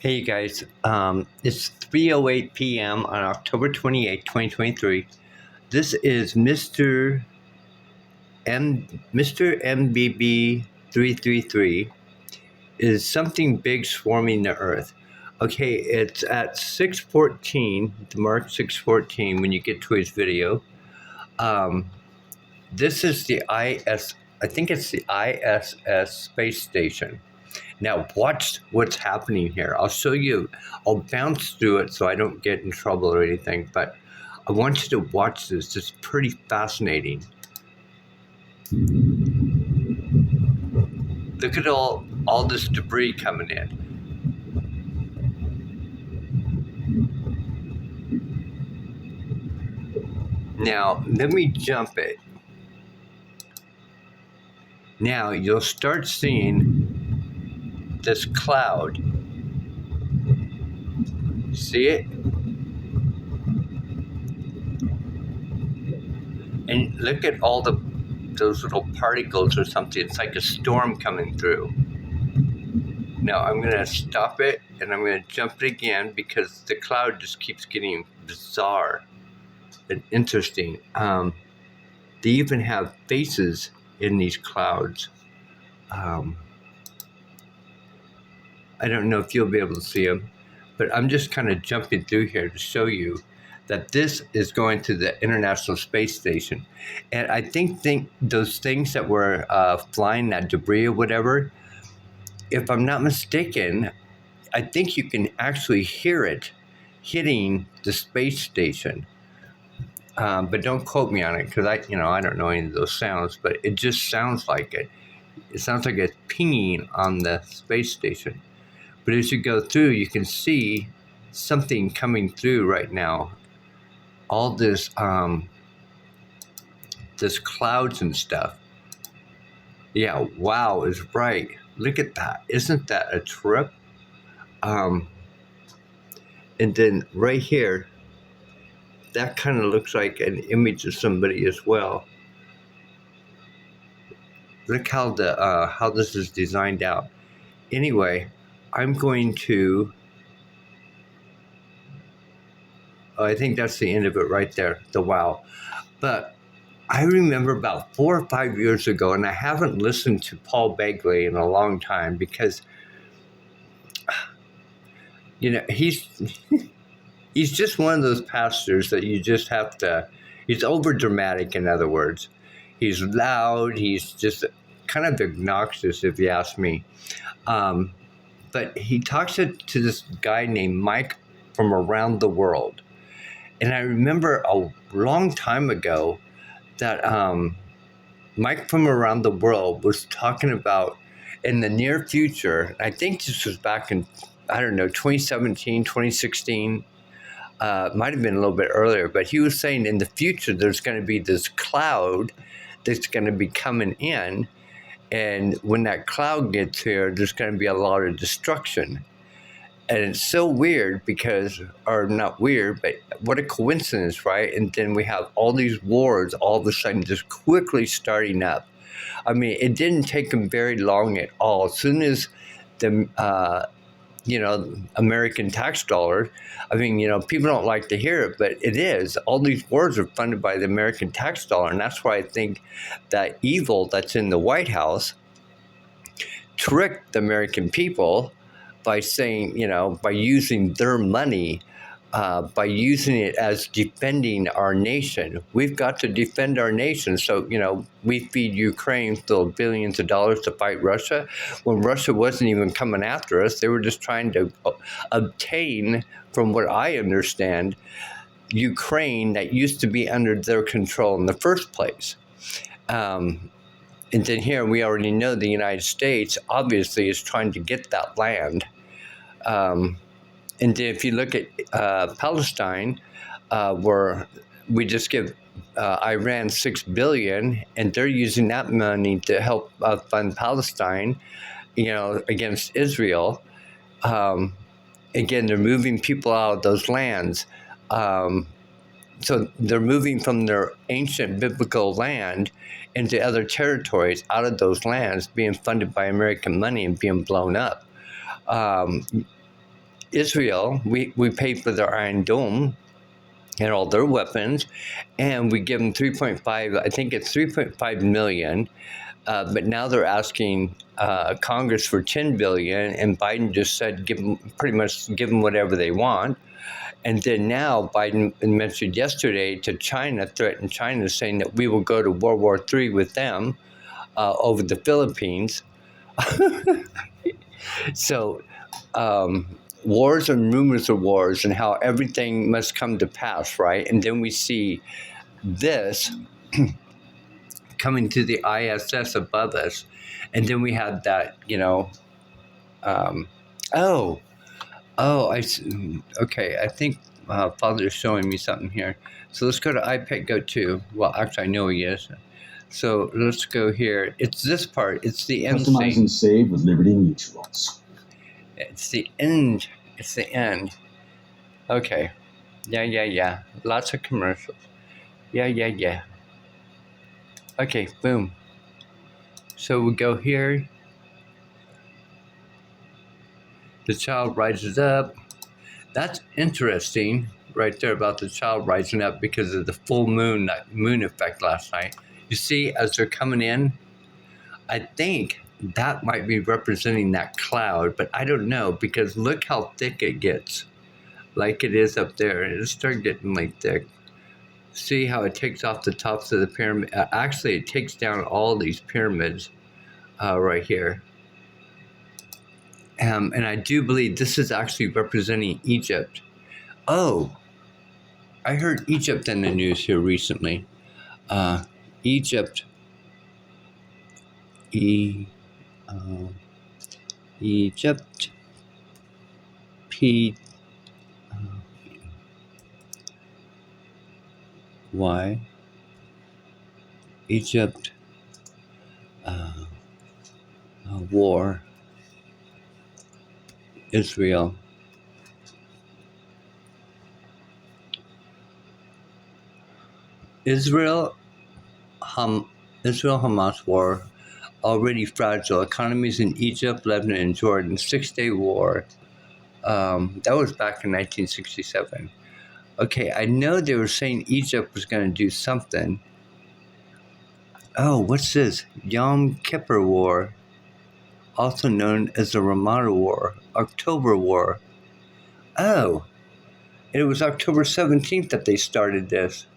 Hey guys, it's 3:08 p.m. on October 28, 2023. This is Mr. MBB 333. Is something big swarming the earth? Okay, it's at 6:14, the mark 6:14 when you get to his video. Um, this is I think it's the ISS space station. Now watch what's happening here. I'll show you. I'll bounce through it so I don't get in trouble or anything, but I want you to watch this. It's pretty fascinating. Look at all this debris coming in. Now, let me jump it. Now, you'll start seeing this cloud. See it? And look at all those little particles or something. It's like a storm coming through. Now, I'm going to stop it and I'm going to jump it again because the cloud just keeps getting bizarre and interesting. They even have faces in these clouds. I don't know if you'll be able to see them, but I'm just kind of jumping through here to show you that this is going to the International Space Station. And I think those things that were flying, that debris or whatever, if I'm not mistaken, I think you can actually hear it hitting the space station. But don't quote me on it because I don't know any of those sounds, but it just sounds like it. It sounds like it's pinging on the space station. But as you go through, you can see something coming through right now. All this clouds and stuff. Yeah, wow is right. Look at that. Isn't that a trip? And then right here, that kind of looks like an image of somebody as well. Look how how this is designed out. Anyway, I'm going to. I think that's the end of it right there. The wow. But I remember about 4 or 5 years ago, and I haven't listened to Paul Begley in a long time because, he's just one of those pastors that you just have to. He's over dramatic, in other words. He's loud. He's just kind of obnoxious, if you ask me. But he talks to this guy named Mike from around the world. And I remember a long time ago that Mike from around the world was talking about in the near future. I think this was back in, 2017, 2016. Might have been a little bit earlier, but he was saying in the future there's going to be this cloud that's going to be coming in. And when that cloud gets here, there's going to be a lot of destruction. And it's so weird because, or not weird, but what a coincidence, right? And then we have all these wars all of a sudden just quickly starting up. I mean, it didn't take them very long at all. As soon as the, American tax dollars, people don't like to hear it, but it is. All these wars are funded by the American tax dollar. And that's why I think that evil that's in the White House tricked the American people by saying, by using their money, by using it as defending our nation. We've got to defend our nation. So, we feed Ukraine still billions of dollars to fight Russia. When Russia wasn't even coming after us, they were just trying to obtain, from what I understand, Ukraine that used to be under their control in the first place. And then here we already know the United States obviously is trying to get that land. And then if you look at Palestine, where we just give Iran $6 billion, and they're using that money to help fund Palestine, against Israel. Again, they're moving people out of those lands. So they're moving from their ancient biblical land into other territories out of those lands, being funded by American money and being blown up. Israel, we pay for their Iron Dome and all their weapons, and we give them 3.5. I think it's 3.5 million. But now they're asking Congress for 10 billion, and Biden just said pretty much give them whatever they want. And then now Biden mentioned yesterday to China, threatened China, saying that we will go to World War III with them over the Philippines. So wars and rumors of wars and how everything must come to pass, right? And then we see this coming to the ISS above us. And then we had that, okay, I think Father's showing me something here. So let's go to iPad Go 2. Well, actually, I know he is. So let's go here. It's this part. It's the end Customize scene. and save with Liberty Mutuals. It's the end. It's the end. Okay. Yeah. Lots of commercials. Yeah. Okay, boom. So we go here. The child rises up. That's interesting right there about the child rising up because of the full moon, that moon effect last night. You see, as they're coming in, I think that might be representing that cloud, but I don't know because look how thick it gets. Like it is up there. It'll start getting like thick. See how it takes off the tops of the pyramid? Actually, it takes down all these pyramids right here. And I do believe this is actually representing Egypt. Oh, I heard Egypt in the news here recently. Egypt. Egypt. Y. Egypt. War. Israel. Israel-Hamas war, already fragile. Economies in Egypt, Lebanon, and Jordan. 6-day war. That was back in 1967. Okay, I know they were saying Egypt was going to do something. Oh, what's this? Yom Kippur War, also known as the Ramada War, October War. Oh, it was October 17th that they started this.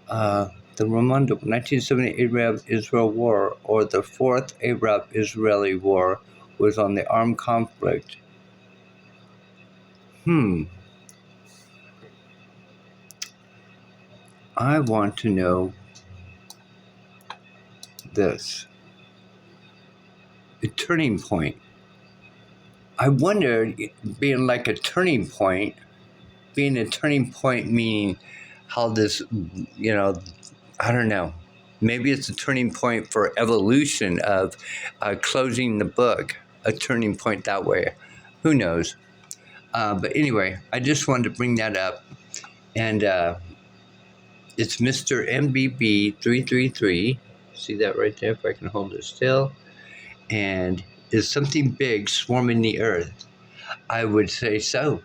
The Ramada 1970 Arab-Israel War, or the Fourth Arab-Israeli War, was on the armed conflict. I want to know this. A turning point. I wonder, being like a turning point meaning how this, I don't know. Maybe it's a turning point for evolution of closing the book, a turning point that way. Who knows? But anyway, I just wanted to bring that up. And it's Mr. MBB 333. See that right there, if I can hold it still. And is something big swarming the earth? I would say so.